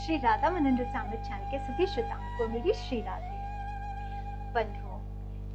Shri Radha मनोरमृत channel के सभी श्रोताओं को मेरी श्री राधे। बंधुओं,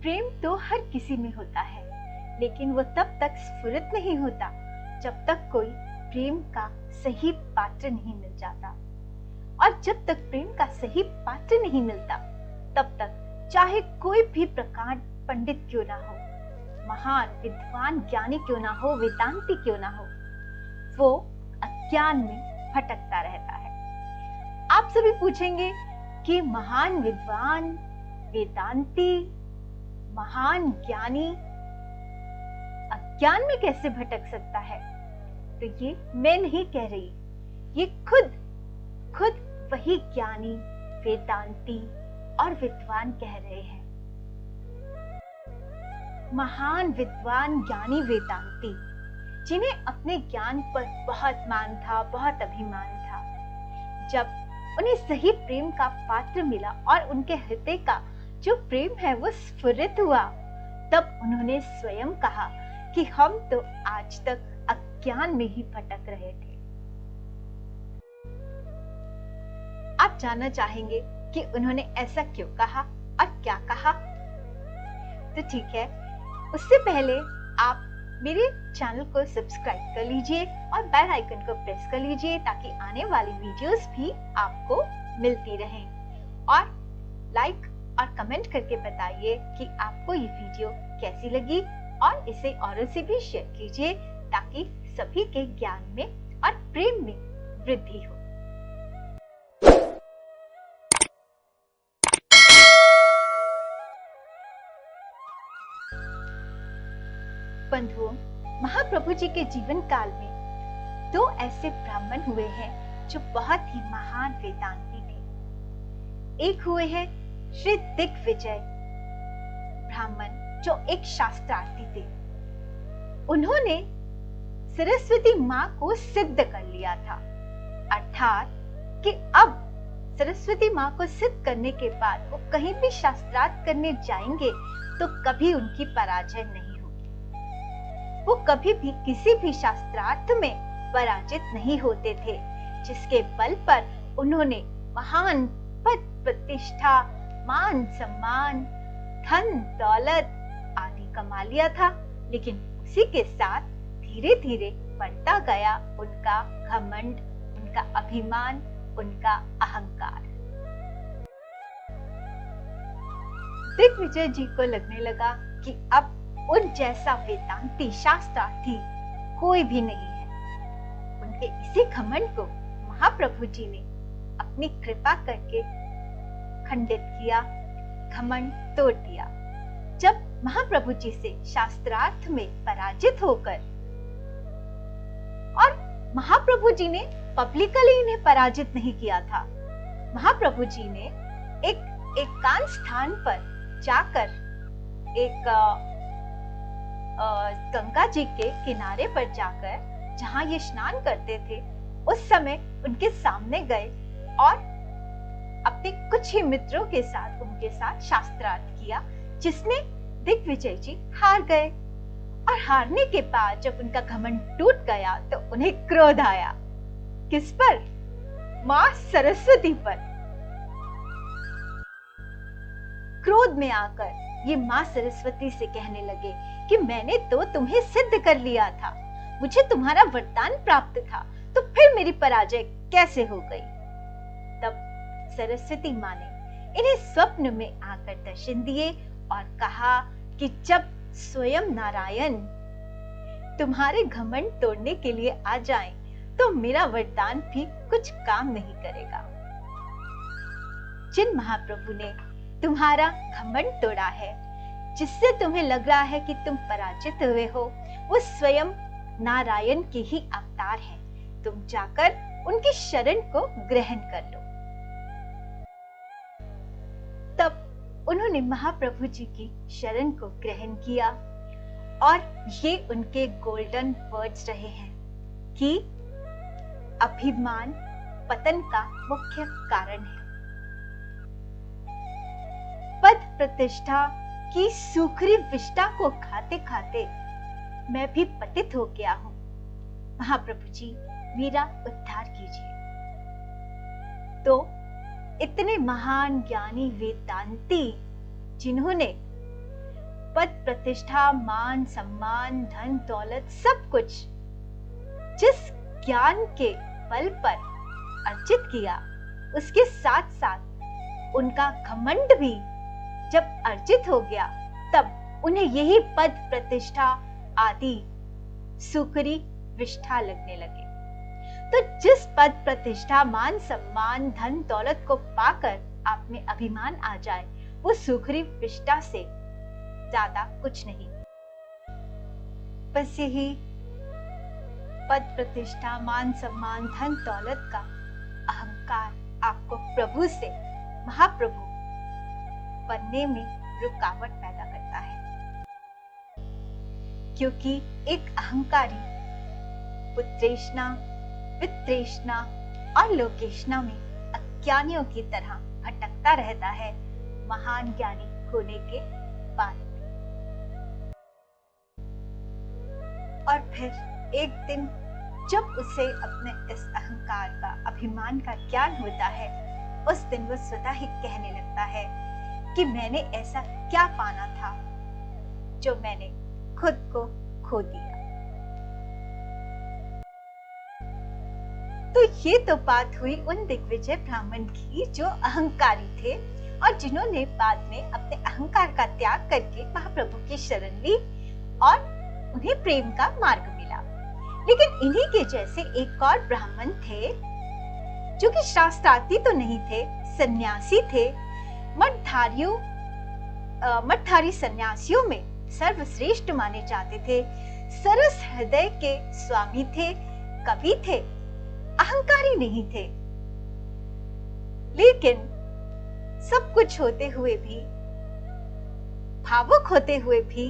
प्रेम तो हर किसी में होता है, लेकिन वो तब तक स्फुरित नहीं होता जब तक कोई प्रेम का सही पात्र नहीं मिल जाता। और जब तक प्रेम का सही पात्र नहीं मिलता, तब तक चाहे कोई भी प्रकांड पंडित क्यों ना हो, महान विद्वान ज्ञानी क्यों ना हो, वेदांती क्यों ना हो, वो अज्ञान में भटकता रहता है। आप सभी पूछेंगे कि महान विद्वान, वेदांती, महान ज्ञानी अज्ञान में कैसे भटक सकता है? तो ये मैं नहीं कह रही, ये खुद वही ज्ञानी, वेदांती और विद्वान कह रहे हैं। महान विद्वान, ज्ञानी, वेदांती जिन्हें अपने ज्ञान पर बहुत मान था, बहुत अभिमान था, जब उन्हें सही प्रेम का पात्र मिला और उनके हृदय का जो प्रेम है वो स्फुरित हुआ, तब उन्होंने स्वयं कहा कि हम तो आज तक अज्ञान में ही भटक रहे थे। आप जानना चाहेंगे कि उन्होंने ऐसा क्यों कहा और क्या कहा? तो ठीक है, उससे पहले आप मेरे चैनल को सब्सक्राइब कर लीजिए और बेल आइकन को प्रेस कर लीजिए ताकि आने वाली वीडियोस भी आपको मिलती रहें। और लाइक और कमेंट करके बताइए कि आपको ये वीडियो कैसी लगी और इसे औरों से भी शेयर कीजिए ताकि सभी के ज्ञान में और प्रेम में वृद्धि हो। बंधुओं, महाप्रभु जी के जीवन काल में दो ऐसे ब्राह्मण हुए हैं जो बहुत ही महान वेदांती थे। एक हुए हैं श्री दिग्विजय ब्राह्मण जो एक शास्त्रार्थी थे। उन्होंने सरस्वती माँ को सिद्ध कर लिया था, अर्थात कि अब सरस्वती माँ को सिद्ध करने के बाद वो कहीं भी शास्त्रार्थ करने जाएंगे तो कभी उनकी पराजय नहीं। वो कभी भी किसी भी शास्त्रार्थ में पराजित नहीं होते थे, जिसके बल पर उन्होंने महान पद प्रतिष्ठा, मान सम्मान, धन दौलत आदि कमा लिया था। लेकिन उसी के साथ धीरे धीरे बढ़ता गया उनका घमंड, उनका अभिमान, उनका अहंकार। दिग्विजय जी को लगने लगा कि अब उन जैसा वेदांती शास्त्रार्थी कोई भी नहीं है। उनके इसी घमंड को महाप्रभु जी ने अपनी कृपा करके खंडित किया, घमंड तोड़ दिया। जब महाप्रभु जी से शास्त्रार्थ में पराजित होकर, और महाप्रभु जी ने पब्लिकली इन्हें पराजित नहीं किया था, महाप्रभु जी ने एक एकांत स्थान पर जाकर, एक गंगा जी के किनारे पर जाकर जहां ये स्नान करते थे, उस समय उनके सामने गए और अपने कुछ ही मित्रों के साथ उनके साथ शास्त्रार्थ किया, जिसमें दिग्विजय जी हार गए। और हारने के बाद जब उनका घमंड टूट गया तो उन्हें क्रोध आया। किस पर? मां सरस्वती पर। क्रोध में आकर ये मां सरस्वती से कहने लगे कि मैंने तो तुम्हें सिद्ध कर लिया था, मुझे तुम्हारा वरदान प्राप्त था, तो फिर मेरी पराजय कैसे हो गई? तब सरस्वती मां ने इन्हें स्वप्न में आकर दर्शन दिए और कहा कि जब स्वयं नारायण तुम्हारे घमंड तोड़ने के लिए आ जाएं, तो मेरा वरदान भी कुछ काम नहीं करेगा। जिन महाप्रभु ने तुम्हारा घमंड तोड़ा है, जिससे तुम्हें लग रहा है कि तुम पराजित हुए हो, वो स्वयं नारायण के ही अवतार है। तुम जाकर उनकी शरण को ग्रहण कर लो। तब उन्होंने महाप्रभु जी की शरण को ग्रहण किया और ये उनके गोल्डन वर्ड्स रहे हैं कि अभिमान पतन का मुख्य कारण है। पद प्रतिष्ठा की सूखरी विष्ठा को खाते खाते मैं भी पतित हो गया हूँ। महाप्रभु जी, मेरा उद्धार कीजिए। तो इतने महान ज्ञानी वेदांती जिन्होंने पद प्रतिष्ठा मान सम्मान धन दौलत सब कुछ जिस ज्ञान के बल पर अर्जित किया, उसके साथ साथ उनका घमंड भी जब अर्जित हो गया, तब उन्हें यही पद प्रतिष्ठा आदि सुखरी विष्ठा लगने लगे। तो जिस पद प्रतिष्ठा मान सम्मान धन दौलत को पाकर आप में अभिमान आ जाए, वो सुखरी विष्ठा से ज्यादा कुछ नहीं। बस यही पद प्रतिष्ठा मान सम्मान धन दौलत का अहंकार आपको प्रभु से महाप्रभु बनने में रुकावट पैदा करता है, क्योंकि एक अहंकारी पुत्रेष्णा वित्तृष्णा और लोकेष्णा में अज्ञानियों की तरह भटकता रहता है महान ज्ञानी होने के बाद। और फिर एक दिन जब उसे अपने इस अहंकार का अभिमान का ज्ञान होता है, उस दिन वो स्वतः ही कहने लगता है कि मैंने ऐसा क्या पाना था जो मैंने खुद को खो दिया। तो ये तो बात हुई उन दिग्विजय ब्राह्मण की जो अहंकारी थे और जिन्होंने बाद में अपने अहंकार का त्याग करके महाप्रभु की शरण ली और उन्हें प्रेम का मार्ग मिला। लेकिन इन्हीं के जैसे एक और ब्राह्मण थे जो कि शास्त्रार्थी तो नहीं थे, सन्यासी थे। मठधारी सन्यासियों में सर्वश्रेष्ठ माने जाते थे, सरस हृदय के स्वामी थे, कवि थे, अहंकारी नहीं थे। लेकिन सब कुछ होते हुए भी, भावुक होते हुए भी,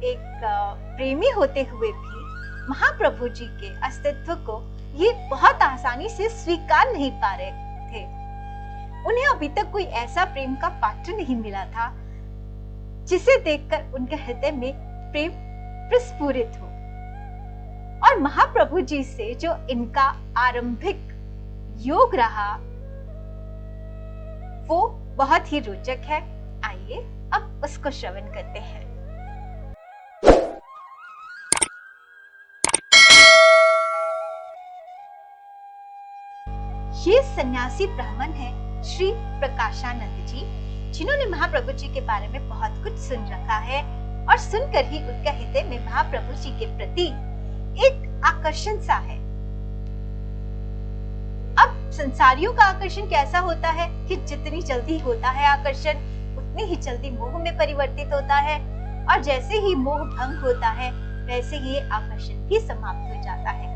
एक प्रेमी होते हुए भी महाप्रभु जी के अस्तित्व को ये बहुत आसानी से स्वीकार नहीं पा रहे थे। उन्हें अभी तक कोई ऐसा प्रेम का पात्र नहीं मिला था जिसे देखकर उनके हृदय में प्रेम प्रस्फुरित हो। और महाप्रभु जी से जो इनका आरंभिक योग रहा वो बहुत ही रोचक है। आइए अब उसको श्रवण करते हैं। ये सन्यासी ब्राह्मण है श्री प्रकाशानंद जी, जिन्होंने महाप्रभु जी के बारे में बहुत कुछ सुन रखा है और सुनकर ही उनका हृदय में महाप्रभु जी के प्रति एक आकर्षण सा है। अब संसारियों का आकर्षण कैसा होता है कि जितनी जल्दी होता है आकर्षण, उतनी ही जल्दी मोह में परिवर्तित होता है, और जैसे ही मोह भंग होता है वैसे ही आकर्षण भी समाप्त हो जाता है।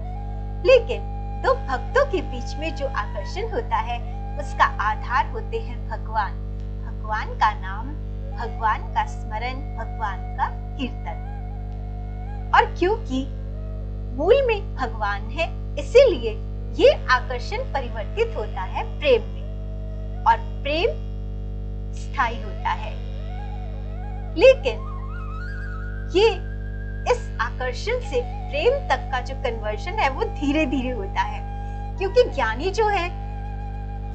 लेकिन दो भक्तों के बीच में जो आकर्षण होता है उसका आधार होते हैं भगवान, भगवान का नाम, भगवान का स्मरण, भगवान का कीर्तन। और क्योंकि मूल में भगवान है, इसीलिए ये आकर्षण परिवर्तित होता है प्रेम में, और प्रेम स्थायी होता है। लेकिन ये इस आकर्षण से प्रेम तक का जो कन्वर्शन है वो धीरे धीरे होता है, क्योंकि ज्ञानी जो है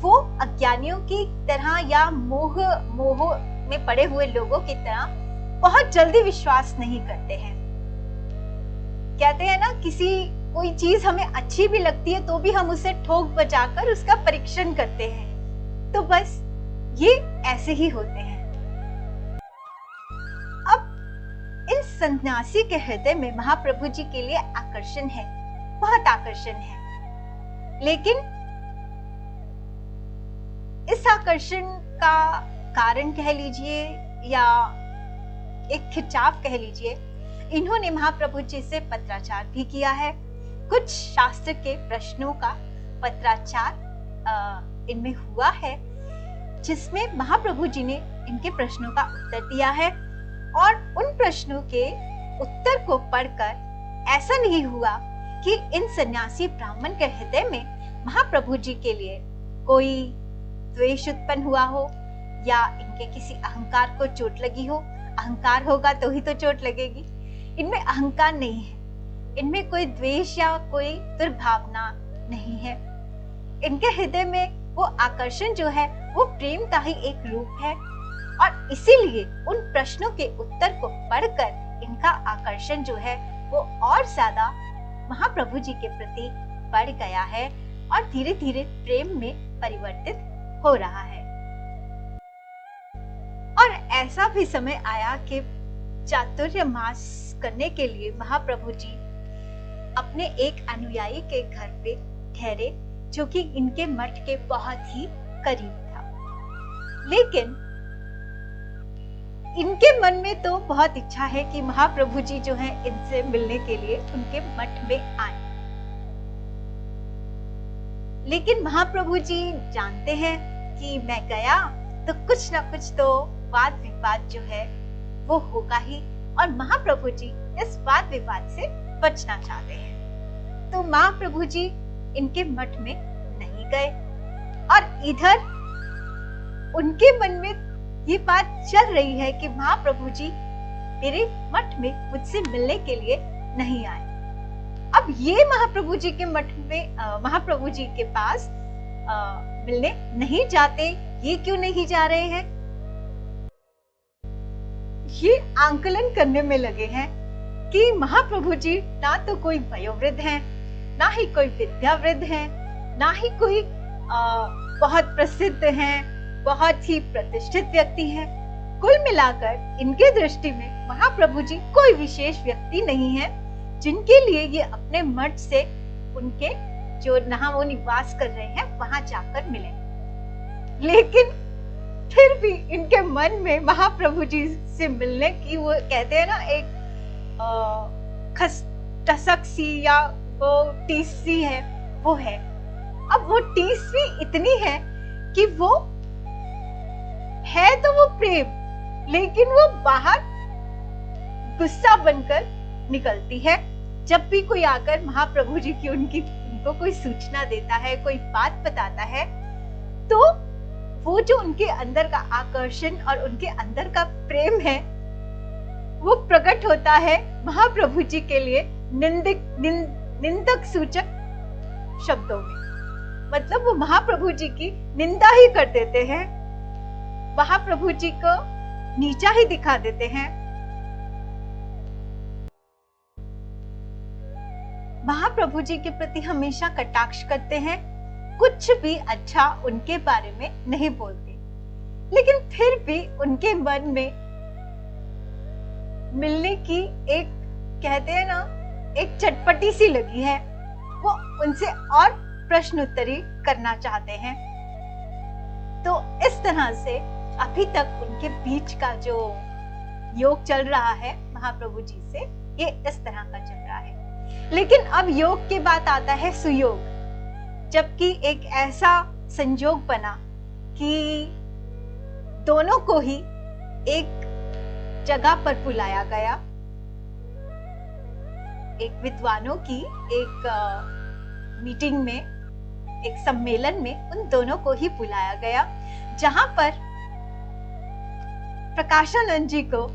वो अज्ञानियों की तरह या मोह में पड़े हुए लोगों की तरह बहुत जल्दी विश्वास नहीं करते हैं। कहते हैं ना, कोई चीज हमें अच्छी भी लगती है तो भी हम उसे ठोक बजाकर उसका परीक्षण करते हैं। तो बस ये ऐसे ही होते हैं। इन सन्यासी के हृदय में महाप्रभु जी के लिए आकर्षण है, बहुत आकर्षण है। लेकिन इस आकर्षण का कारण कह लीजिए या एक खिंचाव कह लीजिए, इन्होंने महाप्रभु जी से पत्राचार भी किया है। कुछ शास्त्र के प्रश्नों का पत्राचार इनमें हुआ है, जिसमें महाप्रभु जी ने इनके प्रश्नों का उत्तर दिया है। और उन प्रश्नों के उत्तर को पढ़कर ऐसा नहीं हुआ कि इन सन्यासी ब्राह्मण के हृदय में महाप्रभु जी के लिए कोई द्वेष उत्पन्न हुआ हो या इनके किसी अहंकार को चोट लगी हो। अहंकार होगा तो ही तो चोट लगेगी। इनमें अहंकार नहीं है, इनमें कोई द्वेष या कोई दुर्भावना नहीं है। इनके हृदय में वो आकर्षण जो है वो प्रेम का ही एक रूप है, और इसीलिए उन प्रश्नों के उत्तर को पढ़कर इनका आकर्षण जो है वो और ज्यादा महाप्रभु जी के प्रति बढ़ गया है और धीरे धीरे प्रेम में परिवर्तित हो रहा है। और ऐसा भी समय आया कि चातुर्मास करने के लिए महाप्रभु जी अपने एक अनुयायी के घर पे ठहरे, जो कि इनके मठ के बहुत ही करीब था। लेकिन इनके मन में तो बहुत इच्छा है कि महाप्रभु जी जो है इनसे मिलने के लिए उनके मठ में आए, लेकिन महाप्रभु जी जानते हैं कि मैं गया तो कुछ ना कुछ तो वाद विवाद जो है वो होगा ही, और महाप्रभु जी इस वाद विवाद से बचना चाहते हैं। तो महाप्रभु जी इनके मठ में नहीं गए, और इधर उनके मन में ये बात चल रही है कि महाप्रभु जी मेरे मठ में मुझसे मिलने के लिए नहीं आए। अब ये महाप्रभु जी के मठ में महाप्रभु जी के पास मिलने नहीं जाते, ये क्यों नहीं जा रहे हैं? ये आंकलन करने में लगे हैं कि महाप्रभु जी ना तो कोई वयोवृद्ध हैं, ना ही कोई विद्यावृद्ध हैं, ना ही कोई बहुत प्रसिद्ध हैं, बहुत ही प्रतिष्ठित व्यक्ति हैं। कुल मिलाकर इनके दृष्टि में महाप्रभु जी कोई विशेष व्यक्ति नहीं है जिनके लिए ये अपने मठ से उनके जो जहां वो निवास कर रहे हैं वहां जाकर मिले। लेकिन फिर भी इनके मन में महाप्रभु जी से मिलने की, वो कहते हैं ना, एक टसक सी या वो टीस सी है, वो है। अब वो टीस भी इतनी है कि वो है तो वो प्रेम, लेकिन वो बाहर गुस्सा बनकर निकलती है। जब भी कोई आकर महाप्रभु जी की उनको कोई सूचना देता है, कोई बात बताता है, तो वो जो उनके अंदर का आकर्षण और उनके अंदर का प्रेम है वो प्रकट होता है महाप्रभु जी के लिए निंदक सूचक शब्दों में। मतलब वो महाप्रभु जी की निंदा ही कर देते हैं, महाप्रभु जी को नीचा ही दिखा देते हैं। महाप्रभु जी के प्रति हमेशा कटाक्ष करते हैं, कुछ भी अच्छा उनके बारे में नहीं बोलते, लेकिन फिर भी उनके मन में मिलने की एक, कहते हैं ना, एक चटपटी सी लगी है। वो उनसे और प्रश्नोत्तरी करना चाहते हैं। तो इस तरह से अभी तक उनके बीच का जो योग चल रहा है महाप्रभु जी से, ये इस तरह का चल रहा है। लेकिन अब योग के बाद आता है सुयोग, जबकि एक ऐसा संयोग बना कि दोनों को ही एक जगह पर बुलाया गया, एक विद्वानों की एक मीटिंग में, एक सम्मेलन में उन दोनों को ही बुलाया गया, जहां पर प्रकाशानंद जी को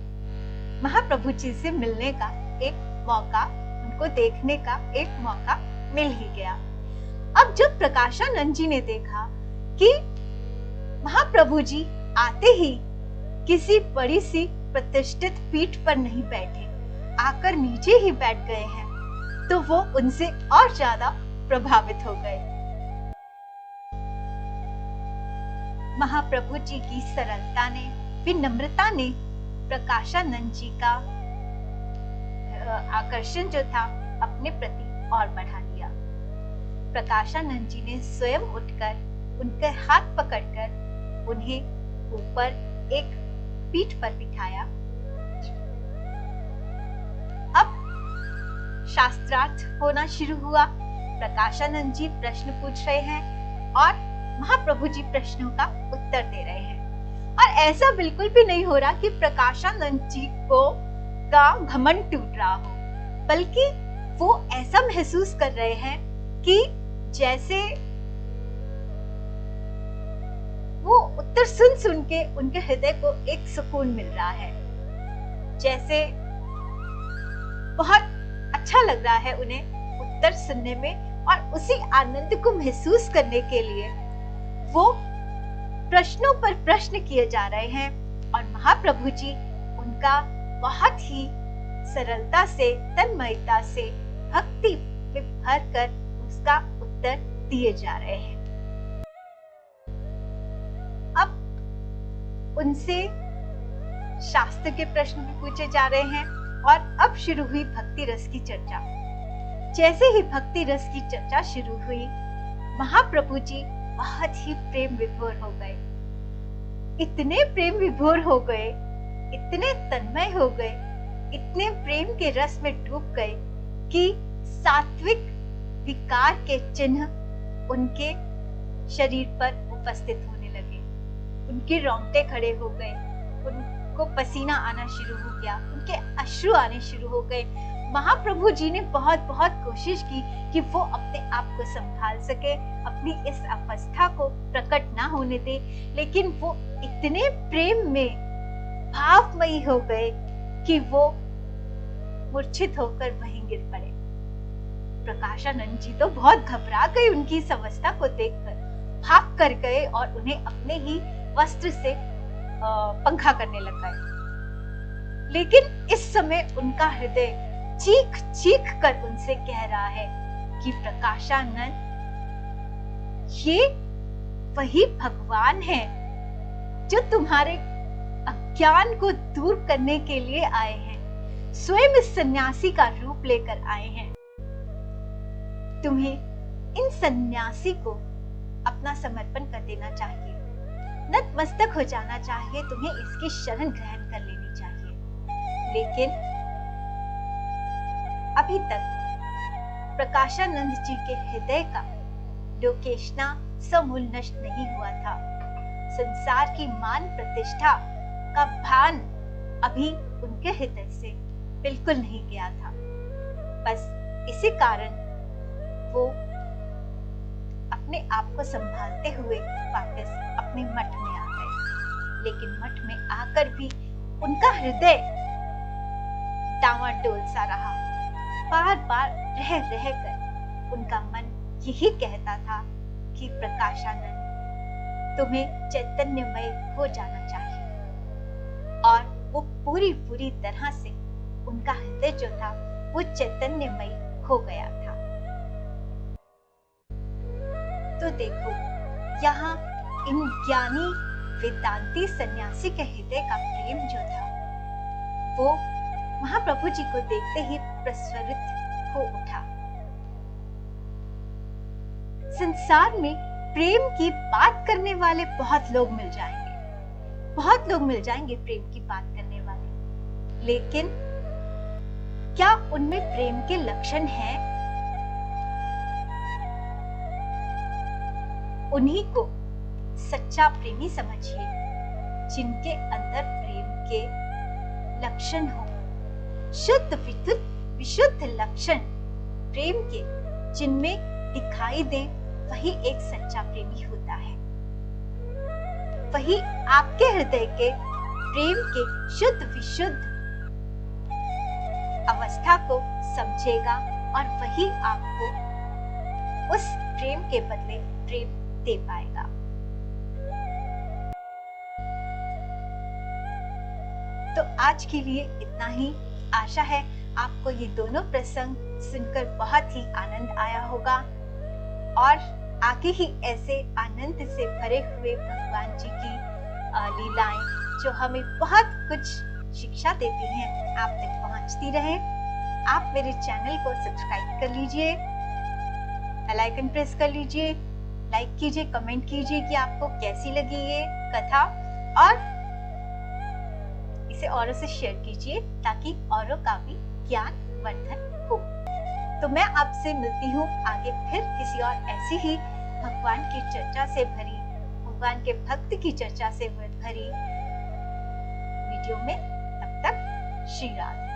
महाप्रभु जी से मिलने का एक मौका, उनको देखने का एक मौका मिल ही गया। अब जब प्रकाशानंद जी ने देखा कि महाप्रभु जी आते ही किसी बड़ी सी प्रतिष्ठित पीठ पर नहीं बैठे, आकर नीचे ही बैठ गए हैं, तो वो उनसे और ज्यादा प्रभावित हो गए। महाप्रभु जी की सरलता ने, विनम्रता ने प्रकाशानंद जी का आकर्षण जो था अपने प्रति और बढ़ा लिया। प्रकाशानंद जी ने स्वयं उठकर उनके हाथ पकड़कर उन्हें ऊपर एक पीठ पर बिठाया। अब शास्त्रार्थ होना शुरू हुआ। प्रकाशानंद जी प्रश्न पूछ रहे हैं और महाप्रभु जी प्रश्नों का उत्तर दे रहे हैं, और ऐसा बिल्कुल भी नहीं हो रहा कि प्रकाशानंद जी को का घमंड टूट रहा हो, बल्कि वो ऐसा महसूस कर रहे हैं कि जैसे वो उत्तर सुन सुन के उनके हृदय को एक सुकून मिल रहा है, जैसे बहुत अच्छा लग रहा है उन्हें उत्तर सुनने में, और उसी आनंद को महसूस करने के लिए वो प्रश्नों पर प्रश्न किए जा रहे हैं और महाप्रभु जी उनका बहुत ही सरलता से, तन्मयता से, भक्ति में भरकर उसका उत्तर दिए जा रहे हैं। अब उनसे शास्त्र के प्रश्न भी पूछे जा रहे हैं और अब शुरू हुई भक्ति रस की चर्चा। जैसे ही भक्ति रस की चर्चा शुरू हुई, महाप्रभु जी बहुत ही प्रेम विभोर हो गए। इतने प्रेम विभोर हो गए, इतने तन्मय हो गए, इतने प्रेम के रस में डूब गए कि सात्विक विकार के चिन्ह उनके शरीर पर उपस्थित होने लगे। उनके रोंगटे खड़े हो गए, उनको पसीना आना शुरू हो गया, उनके अश्रु आने शुरू हो गए। महाप्रभु जी ने बहुत बहुत कोशिश की कि वो अपने आप को संभाल सके, अपनी इस अवस्था को प्रकट ना होने दे, लेकिन वो इतने प्रेम में भावमयी हो गए कि वो मूर्छित होकर वहीं गिर पड़े। प्रकाशानंद जी तो बहुत घबरा गए उनकी इस अवस्था को देखकर, भाग कर गए और उन्हें अपने ही वस्त्र से पंखा करने लग गए। लेकिन इस समय उनका हृदय चीख चीख कर उनसे कह रहा है कि प्रकाशानंद, ये वही भगवान है जो तुम्हारे अज्ञान को दूर करने के लिए आए हैं, स्वयं इस सन्यासी का रूप लेकर आए हैं। तुम्हें इन सन्यासी को अपना समर्पण कर देना चाहिए, नतमस्तक हो जाना चाहिए, तुम्हें इसकी शरण ग्रहण कर लेनी चाहिए। लेकिन अभी तक प्रकाशानंद जी के हृदय का लोकेशना समूल नष्ट नहीं हुआ था। संसार की मान प्रतिष्ठा का भान अभी उनके हृदय से बिल्कुल नहीं गया था। बस इसी कारण वो अपने आप को संभालते हुए वापस अपने मठ में आ गए। लेकिन मठ में आकर भी उनका हृदय डावाडोल सा रहा। बार बार रह कर उनका मन यही कहता था कि प्रकाशानंद, तुम्हें चैतन्यमय हो जाना चाहिए। और वो पूरी तरह से उनका हृदय जो था वो चैतन्यमय हो गया था। तो देखो, यहाँ इन ज्ञानी वेदांती सन्यासी के हृदय का प्रेम जो था वो महाप्रभु जी को देखते ही प्रस्वरित हो उठा। संसार में प्रेम की बात करने वाले बहुत लोग मिल जाएंगे, बहुत लोग मिल जाएंगे प्रेम की बात करने वाले, लेकिन क्या उनमें प्रेम के लक्षण हैं? उन्हीं को सच्चा प्रेमी समझिए, जिनके अंदर प्रेम के लक्षण हो, शुद्ध विशुद्ध लक्षण प्रेम के जिनमें दिखाई दे, वही एक सच्चा प्रेमी होता है। वही आपके हृदय के प्रेम के शुद्ध विशुद्ध अवस्था को समझेगा और वही आपको उस प्रेम के बदले प्रेम दे पाएगा। तो आज के लिए इतना ही। आशा है आपको ये दोनों प्रसंग सुनकर बहुत ही आनंद आया होगा और आगे ही ऐसे आनंद से भरे हुए भगवान जी की लीलाएं जो हमें बहुत कुछ शिक्षा देती हैं आप तक पहुंचती रहे। आप मेरे चैनल को सब्सक्राइब कर लीजिए, बेल आइकन प्रेस कर लीजिए, लाइक कीजिए, कमेंट कीजिए कि आपको कैसी लगी ये कथा और इसे औरों से शेयर कीजिए ताकि औरों का भी ज्ञान वर्धन हो। तो मैं आपसे मिलती हूँ आगे फिर किसी और ऐसी ही भगवान की चर्चा से भरी, भगवान के भक्त की चर्चा से भरी वीडियो में। तब तक श्री राधे।